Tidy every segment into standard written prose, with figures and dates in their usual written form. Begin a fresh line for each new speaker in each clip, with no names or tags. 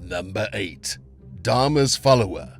Number 8. Dahmer's follower.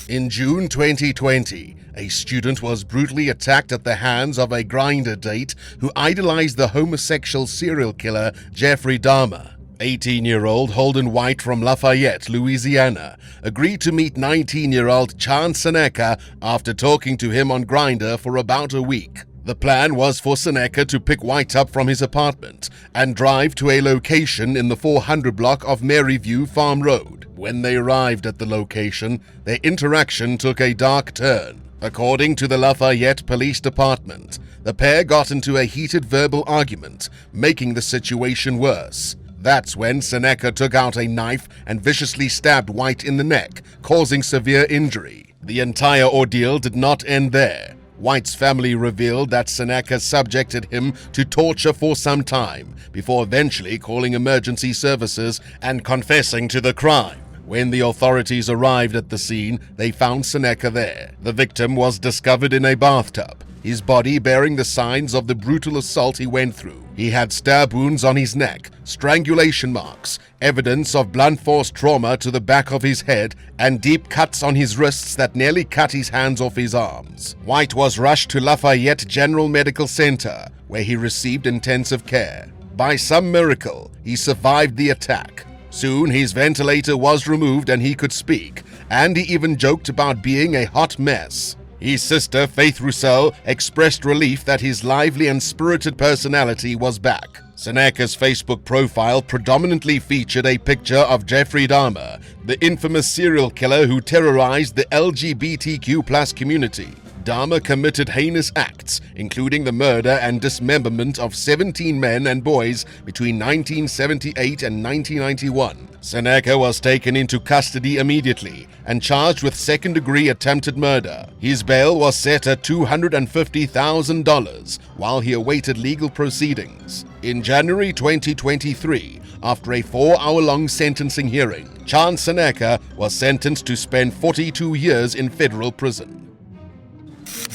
In June 2020, a student was brutally attacked at the hands of a Grindr date who idolized the homosexual serial killer Jeffrey Dahmer. 18-year-old Holden White from Lafayette, Louisiana, agreed to meet 19-year-old Chan Seneca after talking to him on Grindr for about a week. The plan was for Seneca to pick White up from his apartment and drive to a location in the 400 block of Maryview Farm Road. When they arrived at the location, their interaction took a dark turn. According to the Lafayette Police Department, the pair got into a heated verbal argument, making the situation worse. That's when Seneca took out a knife and viciously stabbed White in the neck, causing severe injury. The entire ordeal did not end there. White's family revealed that Seneca subjected him to torture for some time, before eventually calling emergency services and confessing to the crime. When the authorities arrived at the scene, they found Seneca there. The victim was discovered in a bathtub, his body bearing the signs of the brutal assault he went through. He had stab wounds on his neck, strangulation marks, evidence of blunt force trauma to the back of his head, and deep cuts on his wrists that nearly cut his hands off his arms. White was rushed to Lafayette General Medical Center, where he received intensive care. By some miracle, he survived the attack. Soon his ventilator was removed and he could speak, and he even joked about being a hot mess. His sister, Faith Roussel, expressed relief that his lively and spirited personality was back. Seneca's Facebook profile predominantly featured a picture of Jeffrey Dahmer, the infamous serial killer who terrorized the LGBTQ+ community. Dahmer committed heinous acts, including the murder and dismemberment of 17 men and boys between 1978 and 1991. Seneca was taken into custody immediately and charged with second-degree attempted murder. His bail was set at $250,000 while he awaited legal proceedings. In January 2023, after a 4-hour-long sentencing hearing, Chan Seneca was sentenced to spend 42 years in federal prison.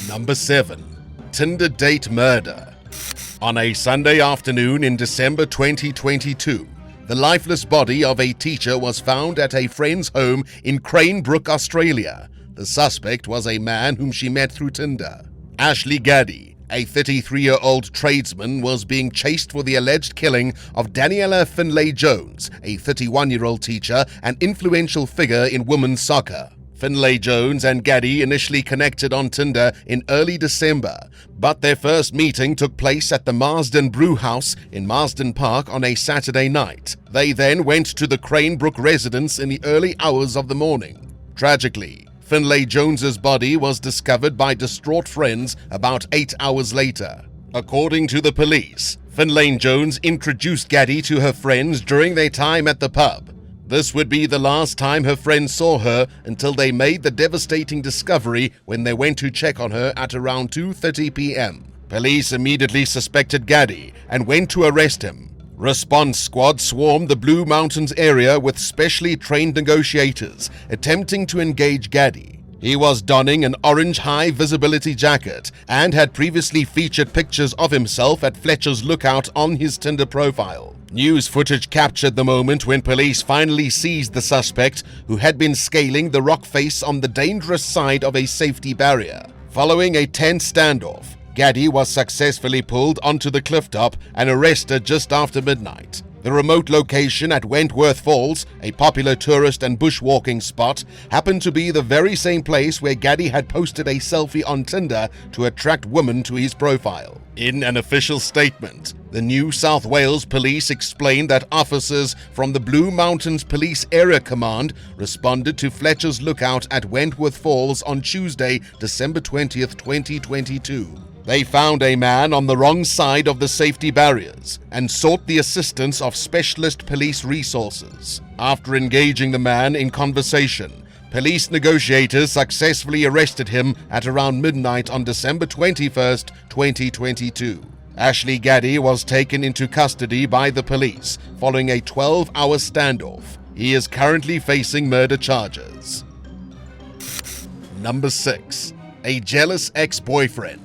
Number 7. Tinder date murder. On a Sunday afternoon in December 2022, the lifeless body of a teacher was found at a friend's home in Cranebrook, Australia. The suspect was a man whom she met through Tinder. Ashley Gaddy, a 33-year-old tradesman, was being chased for the alleged killing of Daniela Finlay-Jones, a 31-year-old teacher and influential figure in women's soccer. Finlay-Jones and Gaddy initially connected on Tinder in early December, but their first meeting took place at the Marsden Brew House in Marsden Park on a Saturday night. They then went to the Cranebrook residence in the early hours of the morning. Tragically, Finlay-Jones's body was discovered by distraught friends about 8 hours later. According to the police, Finlay-Jones introduced Gaddy to her friends during their time at the pub. This would be the last time her friends saw her until they made the devastating discovery when they went to check on her at around 2:30 p.m. Police immediately suspected Gaddy and went to arrest him. Response squad swarmed the Blue Mountains area with specially trained negotiators attempting to engage Gaddy. He was donning an orange high-visibility jacket and had previously featured pictures of himself at Fletcher's Lookout on his Tinder profile. News footage captured the moment when police finally seized the suspect, who had been scaling the rock face on the dangerous side of a safety barrier. Following a tense standoff, Gaddy was successfully pulled onto the clifftop and arrested just after midnight. The remote location at Wentworth Falls, a popular tourist and bushwalking spot, happened to be the very same place where Gaddy had posted a selfie on Tinder to attract women to his profile. In an official statement, the New South Wales Police explained that officers from the Blue Mountains Police Area Command responded to Fletcher's Lookout at Wentworth Falls on Tuesday, December 20th, 2022. They found a man on the wrong side of the safety barriers and sought the assistance of specialist police resources. After engaging the man in conversation, police negotiators successfully arrested him at around midnight on December 21st, 2022. Ashley Gaddy was taken into custody by the police following a 12-hour standoff. He is currently facing murder charges. Number 6. A jealous ex-boyfriend.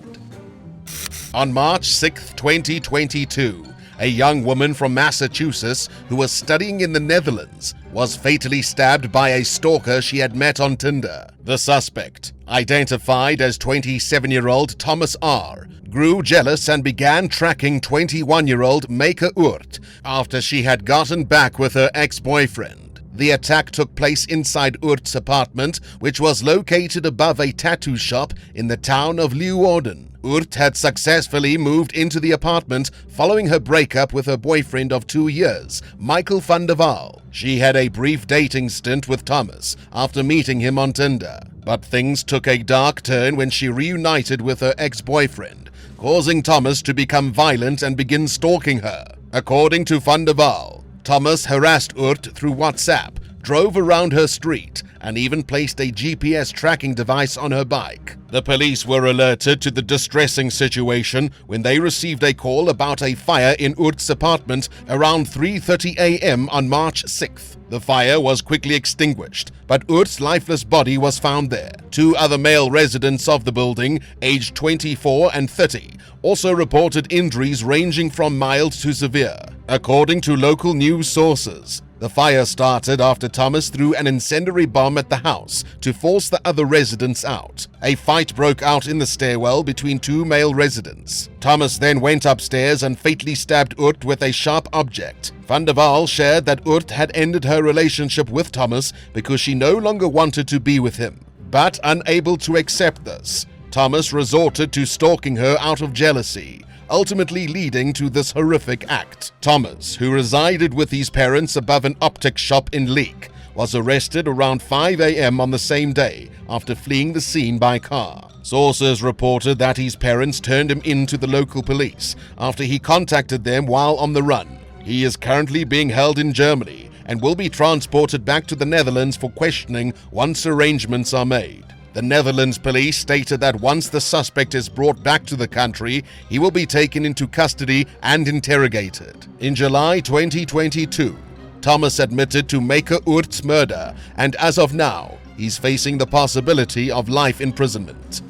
On March 6, 2022, A young woman from Massachusetts who was studying in the Netherlands was fatally stabbed by a stalker she had met on Tinder. The suspect, identified as 27-year-old Thomas R., grew jealous and began tracking 21-year-old Maker Urt after she had gotten back with her ex-boyfriend. The attack took place inside Urt's apartment, which was located above a tattoo shop in the town of Leeuwarden. Urt had successfully moved into the apartment following her breakup with her boyfriend of 2 years, Michael van der Waal. She had a brief dating stint with Thomas after meeting him on Tinder, but things took a dark turn when she reunited with her ex-boyfriend, causing Thomas to become violent and begin stalking her. According to van der Waal, Thomas harassed Urt through WhatsApp, drove around her street, and even placed a GPS tracking device on her bike. The police were alerted to the distressing situation when they received a call about a fire in Urt's apartment around 3:30 a.m. on March 6th. The fire was quickly extinguished, but Urt's lifeless body was found there. 2 other male residents of the building, aged 24 and 30, also reported injuries ranging from mild to severe. According to local news sources, the fire started after Thomas threw an incendiary bomb at the house to force the other residents out. A fight broke out in the stairwell between 2 male residents. Thomas then went upstairs and fatally stabbed Urt with a sharp object. Van der Waal shared that Urt had ended her relationship with Thomas because she no longer wanted to be with him. But unable to accept this, Thomas resorted to stalking her out of jealousy, ultimately leading to this horrific act. Thomas, who resided with his parents above an optic shop in Leek, was arrested around 5 a.m. on the same day after fleeing the scene by car. Sources reported that his parents turned him in to the local police after he contacted them while on the run. He is currently being held in Germany and will be transported back to the Netherlands for questioning once arrangements are made. The Netherlands police stated that once the suspect is brought back to the country, he will be taken into custody and interrogated. In July 2022, Thomas admitted to Maker Urt's murder, and as of now, he's facing the possibility of life imprisonment.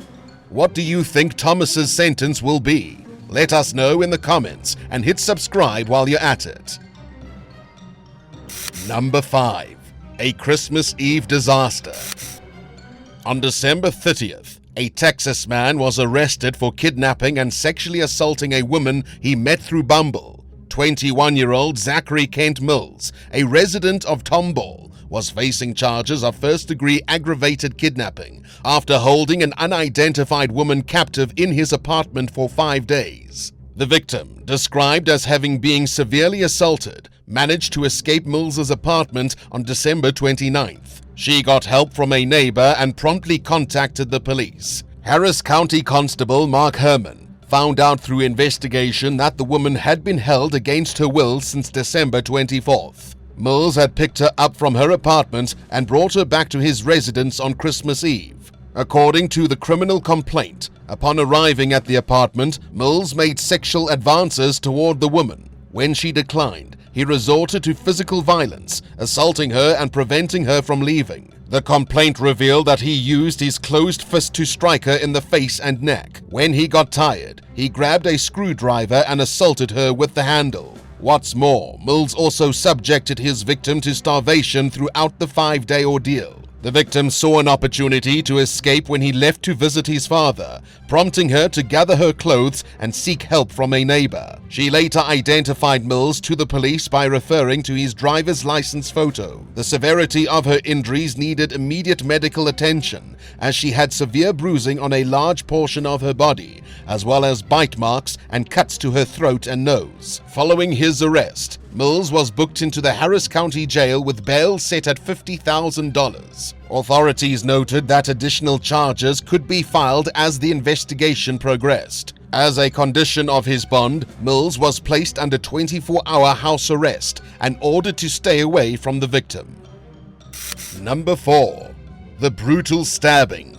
What do you think Thomas's sentence will be? Let us know in the comments and hit subscribe while you're at it. Number 5. A Christmas Eve disaster. On December 30th, a Texas man was arrested for kidnapping and sexually assaulting a woman he met through Bumble. 21-year-old Zachary Kent Mills, a resident of Tomball, was facing charges of first-degree aggravated kidnapping after holding an unidentified woman captive in his apartment for 5 days. The victim, described as having been severely assaulted, managed to escape Mills's apartment on December 29th. She got help from a neighbor and promptly contacted the police. Harris County Constable Mark Herman found out through investigation that the woman had been held against her will since December 24th. Mills had picked her up from her apartment and brought her back to his residence on Christmas Eve. According to the criminal complaint, upon arriving at the apartment, Mills made sexual advances toward the woman. When she declined, he resorted to physical violence, assaulting her and preventing her from leaving. The complaint revealed that he used his closed fist to strike her in the face and neck. When he got tired, he grabbed a screwdriver and assaulted her with the handle. What's more, Mills also subjected his victim to starvation throughout the 5-day ordeal. The victim saw an opportunity to escape when he left to visit his father, prompting her to gather her clothes and seek help from a neighbor. She later identified Mills to the police by referring to his driver's license photo. The severity of her injuries needed immediate medical attention, as she had severe bruising on a large portion of her body, as well as bite marks and cuts to her throat and nose. Following his arrest, Mills was booked into the Harris County Jail with bail set at $50,000. Authorities noted that additional charges could be filed as the investigation progressed. As a condition of his bond, Mills was placed under 24-hour house arrest and ordered to stay away from the victim. Number 4. The brutal stabbing.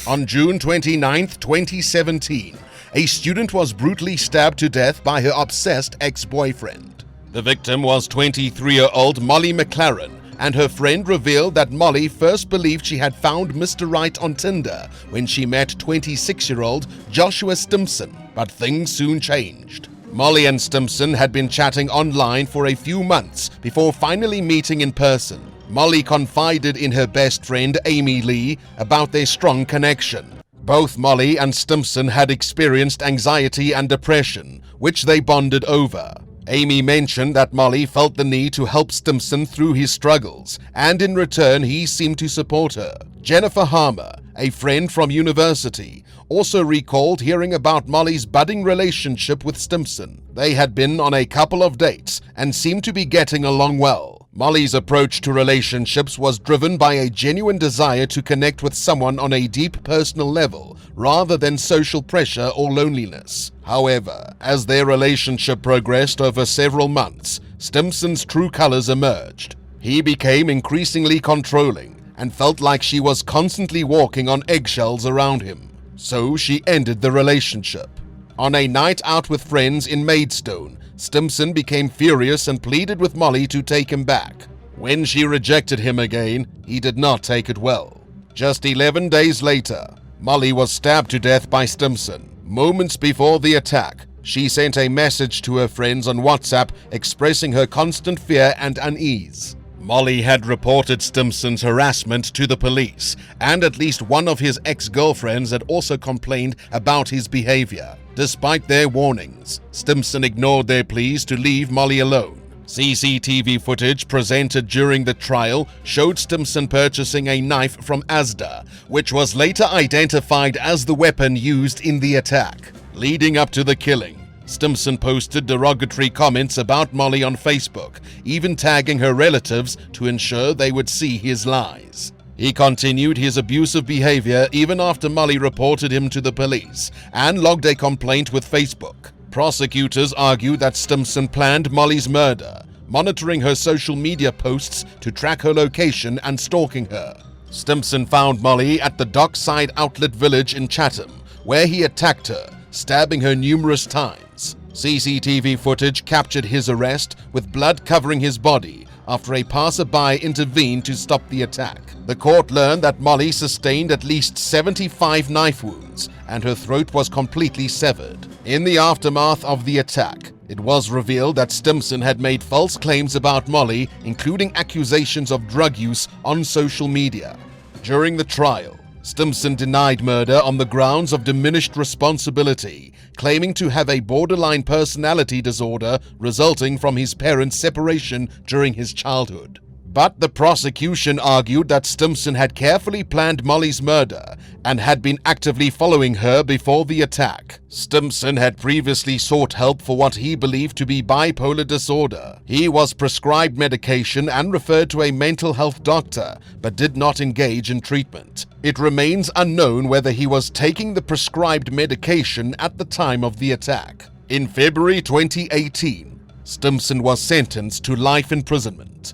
On June 29, 2017, a student was brutally stabbed to death by her obsessed ex-boyfriend. The victim was 23-year-old Molly McLaren, and her friend revealed that Molly first believed she had found Mr. Right on Tinder when she met 26-year-old Joshua Stimson, but things soon changed. Molly and Stimson had been chatting online for a few months before finally meeting in person. Molly confided in her best friend Amy Lee about their strong connection. Both Molly and Stimson had experienced anxiety and depression, which they bonded over. Amy mentioned that Molly felt the need to help Stimson through his struggles, and in return he seemed to support her. Jennifer Harmer, a friend from university, also recalled hearing about Molly's budding relationship with Stimson. They had been on a couple of dates and seemed to be getting along well. Molly's approach to relationships was driven by a genuine desire to connect with someone on a deep personal level, rather than social pressure or loneliness. However, as their relationship progressed over several months, Stimson's true colors emerged. He became increasingly controlling and felt like she was constantly walking on eggshells around him. So she ended the relationship. On a night out with friends in Maidstone, Stimson became furious and pleaded with Molly to take him back. When she rejected him again, he did not take it well. Just 11 days later, Molly was stabbed to death by Stimson. Moments before the attack, she sent a message to her friends on WhatsApp expressing her constant fear and unease. Molly had reported Stimson's harassment to the police, and at least one of his ex-girlfriends had also complained about his behavior. Despite their warnings, Stimson ignored their pleas to leave Molly alone. CCTV footage presented during the trial showed Stimson purchasing a knife from Asda, which was later identified as the weapon used in the attack. Leading up to the killing, Stimson posted derogatory comments about Molly on Facebook, even tagging her relatives to ensure they would see his lies. He continued his abusive behavior even after Molly reported him to the police and logged a complaint with Facebook. Prosecutors argued that Stimson planned Molly's murder, monitoring her social media posts to track her location and stalking her. Stimson found Molly at the Dockside Outlet Village in Chatham, where he attacked her, stabbing her numerous times. CCTV footage captured his arrest, with blood covering his body after a passerby intervened to stop the attack. The court learned that Molly sustained at least 75 knife wounds, and her throat was completely severed. In the aftermath of the attack, it was revealed that Stimson had made false claims about Molly, including accusations of drug use on social media. During the trial, Stimson denied murder on the grounds of diminished responsibility, claiming to have a borderline personality disorder resulting from his parents' separation during his childhood. But the prosecution argued that Stimson had carefully planned Molly's murder and had been actively following her before the attack. Stimson had previously sought help for what he believed to be bipolar disorder. He was prescribed medication and referred to a mental health doctor, but did not engage in treatment. It remains unknown whether he was taking the prescribed medication at the time of the attack. In February 2018, Stimson was sentenced to life imprisonment.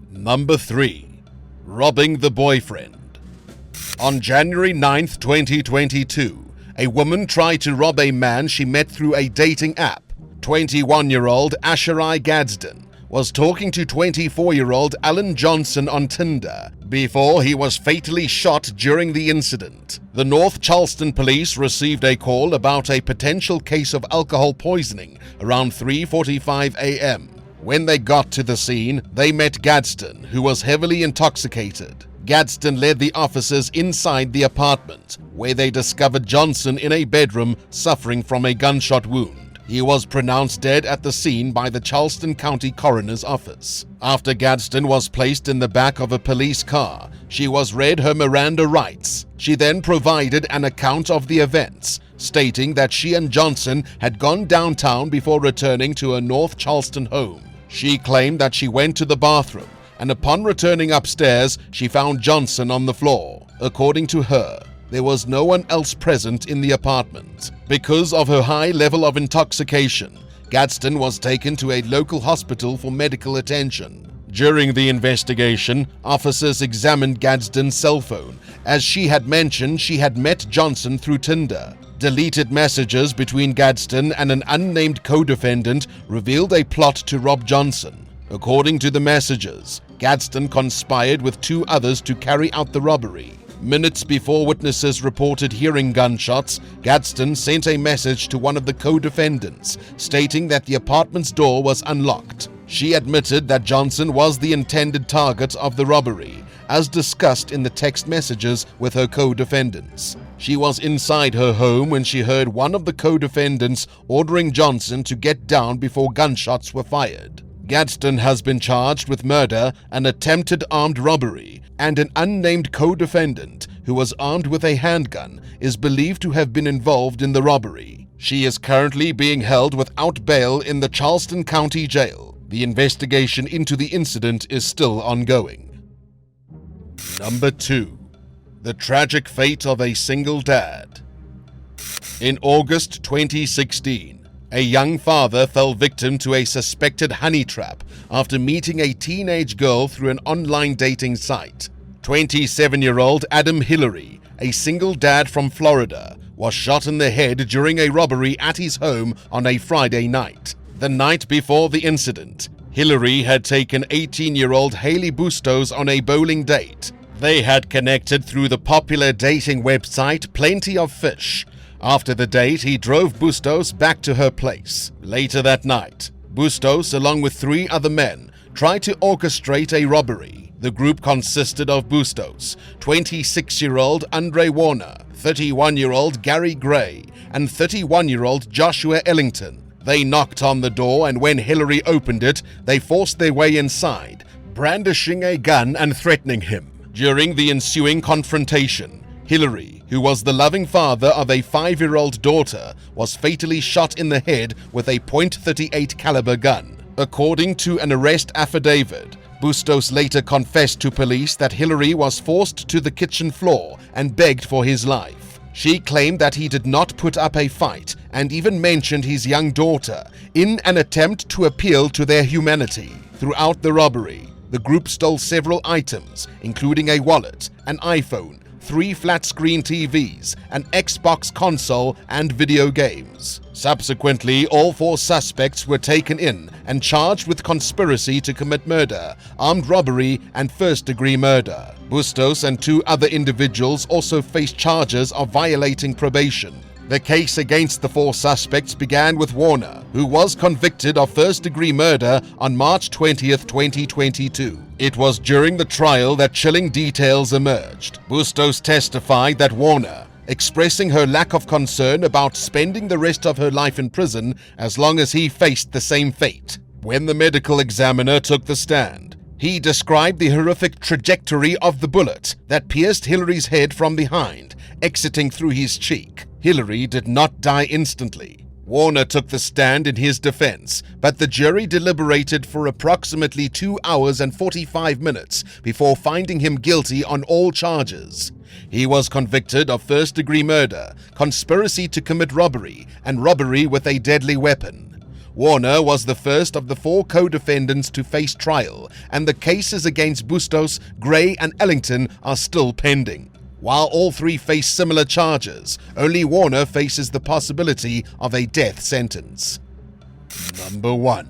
Number 3. Robbing the boyfriend. On January 9, 2022, a woman tried to rob a man she met through a dating app. 21-year-old Asherai Gadsden was talking to 24-year-old Alan Johnson on Tinder before he was fatally shot during the incident. The North Charleston police received a call about a potential case of alcohol poisoning around 3:45 a.m. When they got to the scene, they met Gadsden, who was heavily intoxicated. Gadsden led the officers inside the apartment, where they discovered Johnson in a bedroom suffering from a gunshot wound. He was pronounced dead at the scene by the Charleston County Coroner's Office. After Gadsden was placed in the back of a police car, she was read her Miranda rights. She then provided an account of the events, stating that she and Johnson had gone downtown before returning to her North Charleston home. She claimed that she went to the bathroom, and upon returning upstairs, she found Johnson on the floor. According to her, there was no one else present in the apartment. Because of her high level of intoxication, Gadsden was taken to a local hospital for medical attention. During the investigation, officers examined Gadsden's cell phone, as she had mentioned she had met Johnson through Tinder. Deleted messages between Gadsden and an unnamed co-defendant revealed a plot to rob Johnson. According to the messages, Gadsden conspired with two others to carry out the robbery. Minutes before witnesses reported hearing gunshots, Gadsden sent a message to one of the co-defendants stating that the apartment's door was unlocked. She admitted that Johnson was the intended target of the robbery, as discussed in the text messages with her co-defendants. She was inside her home when she heard one of the co-defendants ordering Johnson to get down before gunshots were fired. Gadsden has been charged with murder, an attempted armed robbery, and an unnamed co-defendant who was armed with a handgun is believed to have been involved in the robbery. She is currently being held without bail in the Charleston County Jail. The investigation into the incident is still ongoing. Number 2. The tragic fate of a single dad. In August 2016, a young father fell victim to a suspected honey trap after meeting a teenage girl through an online dating site. 27-year-old Adam Hillary, a single dad from Florida, was shot in the head during a robbery at his home on a Friday night. The night before the incident, Hillary had taken 18-year-old Haley Bustos on a bowling date. They had connected through the popular dating website Plenty of Fish. After the date, he drove Bustos back to her place. Later that night, Bustos, along with 3 other men, tried to orchestrate a robbery. The group consisted of Bustos, 26-year-old Andre Warner, 31-year-old Gary Gray, and 31-year-old Joshua Ellington. They knocked on the door, and when Hillary opened it, they forced their way inside, brandishing a gun and threatening him. During the ensuing confrontation, Hillary, who was the loving father of a 5-year-old daughter, was fatally shot in the head with a .38 caliber gun. According to an arrest affidavit, Bustos later confessed to police that Hillary was forced to the kitchen floor and begged for his life. She claimed that he did not put up a fight and even mentioned his young daughter in an attempt to appeal to their humanity. Throughout the robbery, the group stole several items, including a wallet, an iPhone, 3 flat-screen TVs, an Xbox console, and video games. Subsequently, all 4 suspects were taken in and charged with conspiracy to commit murder, armed robbery, and first-degree murder. Bustos and 2 other individuals also faced charges of violating probation. The case against the 4 suspects began with Warner, who was convicted of first-degree murder on March 20, 2022. It was during the trial that chilling details emerged. Bustos testified that Warner, expressing her lack of concern about spending the rest of her life in prison as long as he faced the same fate. When the medical examiner took the stand, he described the horrific trajectory of the bullet that pierced Hillary's head from behind, exiting through his cheek. Hillary did not die instantly. Warner took the stand in his defense, but the jury deliberated for approximately 2 hours and 45 minutes before finding him guilty on all charges. He was convicted of first-degree murder, conspiracy to commit robbery, and robbery with a deadly weapon. Warner was the first of the 4 co-defendants to face trial, and the cases against Bustos, Gray, and Ellington are still pending. While all 3 face similar charges, only Warner faces the possibility of a death sentence. Number 1.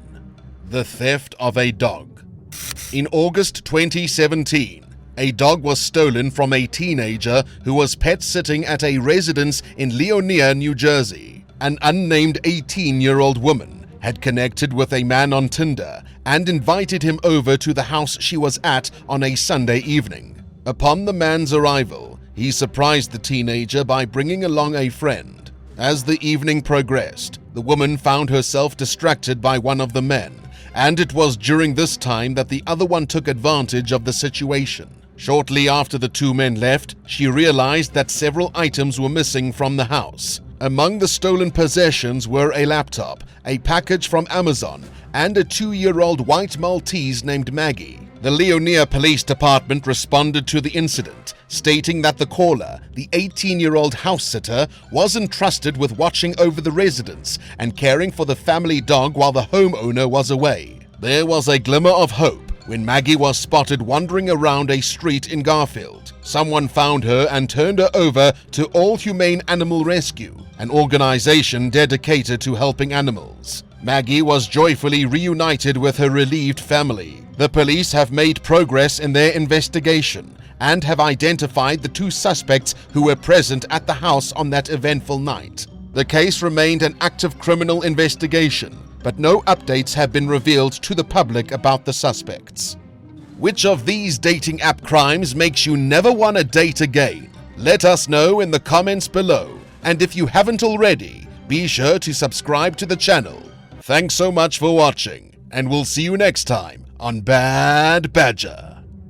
The theft of a dog. In August 2017, a dog was stolen from a teenager who was pet-sitting at a residence in Leonia, New Jersey. An unnamed 18-year-old woman had connected with a man on Tinder and invited him over to the house she was at on a Sunday evening. Upon the man's arrival, he surprised the teenager by bringing along a friend. As the evening progressed, the woman found herself distracted by one of the men, and it was during this time that the other one took advantage of the situation. Shortly after the 2 men left, she realized that several items were missing from the house. Among the stolen possessions were a laptop, a package from Amazon, and a 2-year-old white Maltese named Maggie. The Leonia Police Department responded to the incident, stating that the caller, the 18-year-old house-sitter, was entrusted with watching over the residence and caring for the family dog while the homeowner was away. There was a glimmer of hope when Maggie was spotted wandering around a street in Garfield. Someone found her and turned her over to All Humane Animal Rescue, an organization dedicated to helping animals. Maggie was joyfully reunited with her relieved family. The police have made progress in their investigation and have identified the 2 suspects who were present at the house on that eventful night. The case remained an active criminal investigation, but no updates have been revealed to the public about the suspects. Which of these dating app crimes makes you never want to date again? Let us know in the comments below. And if you haven't already, be sure to subscribe to the channel. Thanks so much for watching, and we'll see you next time on Bad Badger.